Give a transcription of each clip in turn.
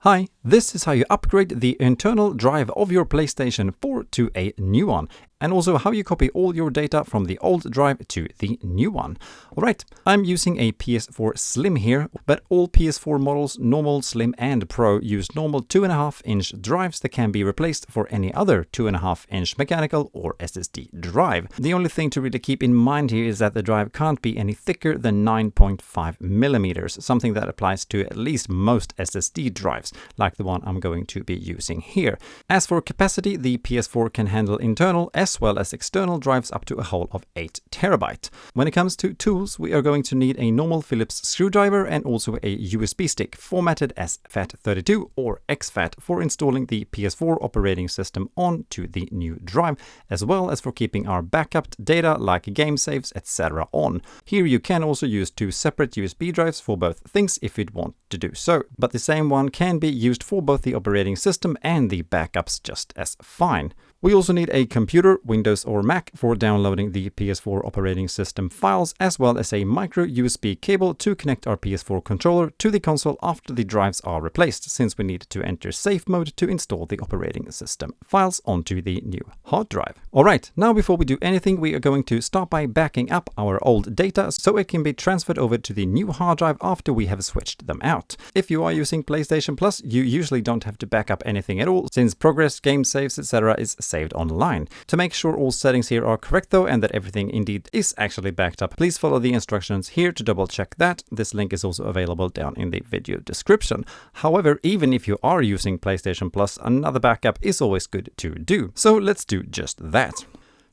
Hi, this is how you upgrade the internal drive of your PlayStation 4 to a new one, and also how you copy all your data from the old drive to the new one. Alright, I'm using a PS4 Slim here, but all PS4 models, normal, Slim and Pro, use normal 2.5-inch drives that can be replaced for any other 2.5-inch mechanical or SSD drive. The only thing to really keep in mind here is that the drive can't be any thicker than 9.5 millimeters, something that applies to at least most SSD drives, like the one I'm going to be using here. As for capacity, the PS4 can handle internal as well as external drives up to a whole of 8 TB. When it comes to tools, we are going to need a normal Phillips screwdriver and also a USB stick formatted as FAT32 or exFAT for installing the PS4 operating system onto the new drive, as well as for keeping our backup data like game saves, etc. on. Here you can also use 2 separate USB drives for both things if you'd want to do so, but the same one can be used for both the operating system and the backups just as fine. We also need a computer, Windows or Mac, for downloading the PS4 operating system files, as well as a micro USB cable to connect our PS4 controller to the console after the drives are replaced, since we need to enter safe mode to install the operating system files onto the new hard drive. Alright, now before we do anything, we are going to start by backing up our old data so it can be transferred over to the new hard drive after we have switched them out. If you are using PlayStation Plus, you usually don't have to back up anything at all, since progress, game saves, etc. is saved online. To make sure all settings here are correct though, and that everything indeed is actually backed up, please follow the instructions here to double check that. This link is also available down in the video description. However, even if you are using PlayStation Plus, another backup is always good to do. So let's do just that.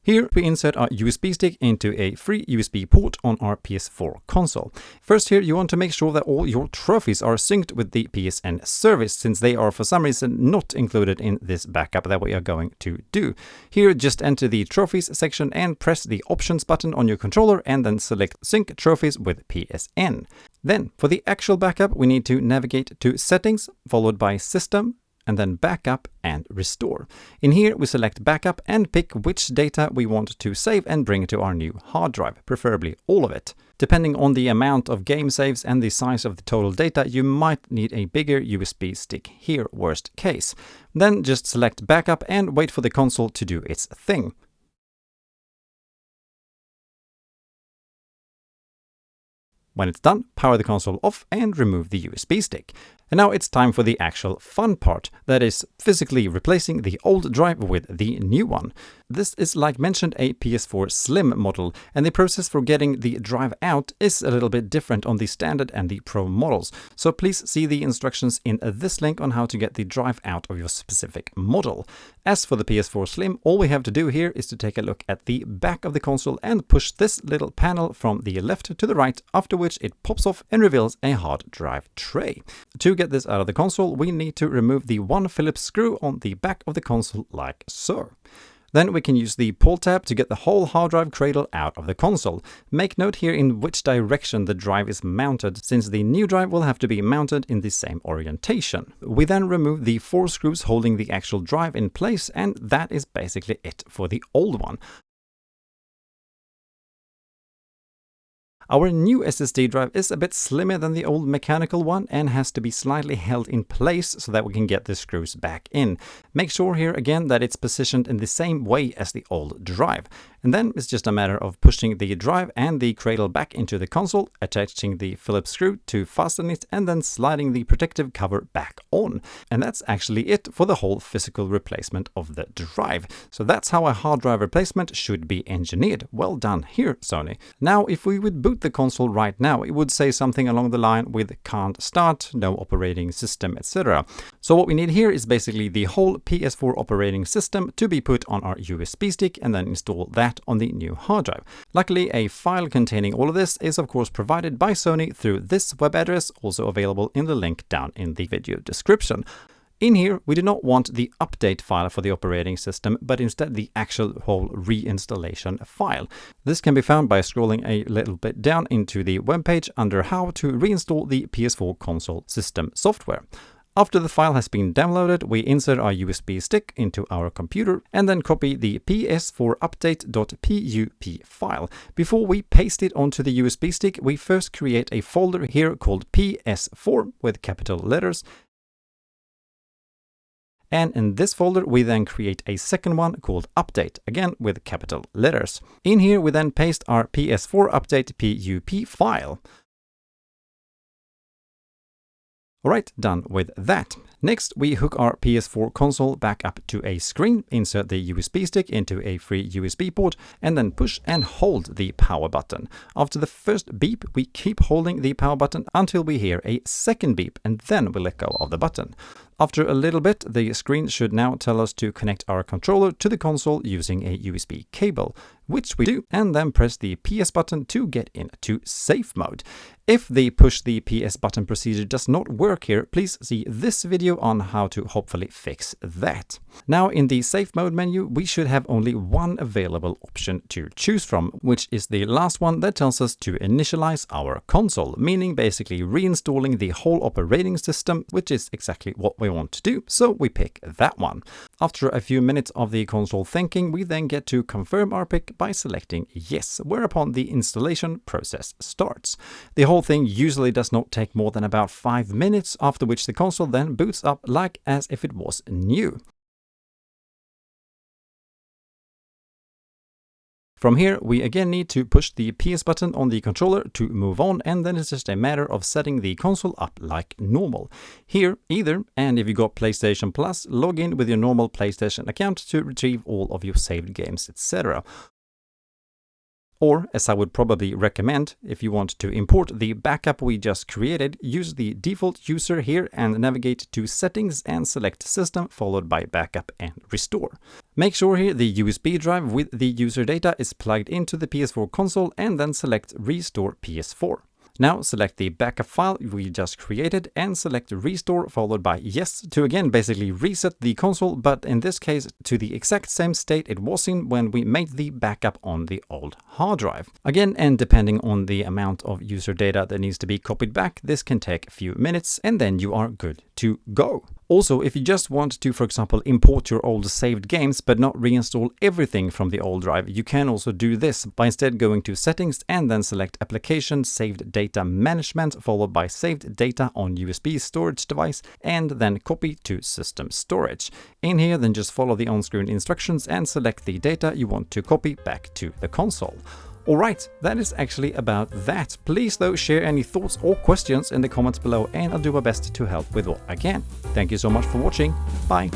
Here we insert our USB stick into a free USB port on our PS4 console. First here you want to make sure that all your trophies are synced with the PSN service, since they are for some reason not included in this backup that we are going to do. Here just enter the trophies section and press the options button on your controller and then select sync trophies with PSN. Then for the actual backup we need to navigate to settings followed by system, and then backup and restore. In here we select backup and pick which data we want to save and bring to our new hard drive, preferably all of it. Depending on the amount of game saves and the size of the total data, you might need a bigger USB stick here, worst case. Then just select backup and wait for the console to do its thing. When it's done, power the console off and remove the USB stick. And now it's time for the actual fun part, that is physically replacing the old drive with the new one. This is, like mentioned, a PS4 Slim model, and the process for getting the drive out is a little bit different on the standard and the Pro models. So please see the instructions in this link on how to get the drive out of your specific model. As for the PS4 Slim, all we have to do here is to take a look at the back of the console and push this little panel from the left to the right, after which it pops off and reveals a hard drive tray. To get this out of the console, we need to remove the one Phillips screw on the back of the console like so. Then we can use the pull tab to get the whole hard drive cradle out of the console. Make note here in which direction the drive is mounted, since the new drive will have to be mounted in the same orientation. We then remove the 4 screws holding the actual drive in place, and that is basically it for the old one. Our new SSD drive is a bit slimmer than the old mechanical one and has to be slightly held in place so that we can get the screws back in. Make sure here again that it's positioned in the same way as the old drive. And then it's just a matter of pushing the drive and the cradle back into the console, attaching the Phillips screw to fasten it, and then sliding the protective cover back on. And that's actually it for the whole physical replacement of the drive. So that's how a hard drive replacement should be engineered. Well done here, Sony. Now if we would boot the console right now, it would say something along the line with can't start, no operating system, etc. So what we need here is basically the whole PS4 operating system to be put on our USB stick and then install that on the new hard drive. Luckily, a file containing all of this is of course provided by Sony through this web address, also available in the link down in the video description. In here, we do not want the update file for the operating system, but instead the actual whole reinstallation file. This can be found by scrolling a little bit down into the webpage under how to reinstall the PS4 console system software. After the file has been downloaded, we insert our USB stick into our computer and then copy the ps4 update.pup file. Before we paste it onto the USB stick, we first create a folder here called PS4 with capital letters. And in this folder, we then create a second one called update, again with capital letters. In here, we then paste our PS4 update PUP file. Alright, done with that. Next, we hook our PS4 console back up to a screen, insert the USB stick into a free USB port, and then push and hold the power button. After the first beep, we keep holding the power button until we hear a second beep, and then we let go of the button. After a little bit, the screen should now tell us to connect our controller to the console using a USB cable, which we do, and then press the PS button to get into safe mode. If the push the PS button procedure does not work here, please see this video on how to hopefully fix that. Now in the safe mode menu, we should have only one available option to choose from, which is the last one that tells us to initialize our console, meaning basically reinstalling the whole operating system, which is exactly what we want to do, so we pick that one. After a few minutes of the console thinking, we then get to confirm our pick by selecting yes, whereupon the installation process starts. The whole thing usually does not take more than about 5 minutes, after which the console then boots up like as if it was new. From here, we again need to push the PS button on the controller to move on, and then it's just a matter of setting the console up like normal. Here, either, and if you got PlayStation Plus, log in with your normal PlayStation account to retrieve all of your saved games, etc. Or, as I would probably recommend, if you want to import the backup we just created, use the default user here and navigate to Settings and select System followed by Backup and Restore. Make sure here the USB drive with the user data is plugged into the PS4 console and then select Restore PS4. Now select the backup file we just created and select Restore followed by Yes to again basically reset the console, but in this case to the exact same state it was in when we made the backup on the old hard drive. Again, and depending on the amount of user data that needs to be copied back, this can take a few minutes and then you are good to go. Also, if you just want to, for example, import your old saved games but not reinstall everything from the old drive, you can also do this by instead going to Settings and then select Application Saved Data Management followed by Saved Data on USB storage device and then Copy to System Storage. In here, then just follow the on-screen instructions and select the data you want to copy back to the console. Alright, that is actually about that. Please though share any thoughts or questions in the comments below and I'll do my best to help with what I can. Thank you so much for watching. Bye!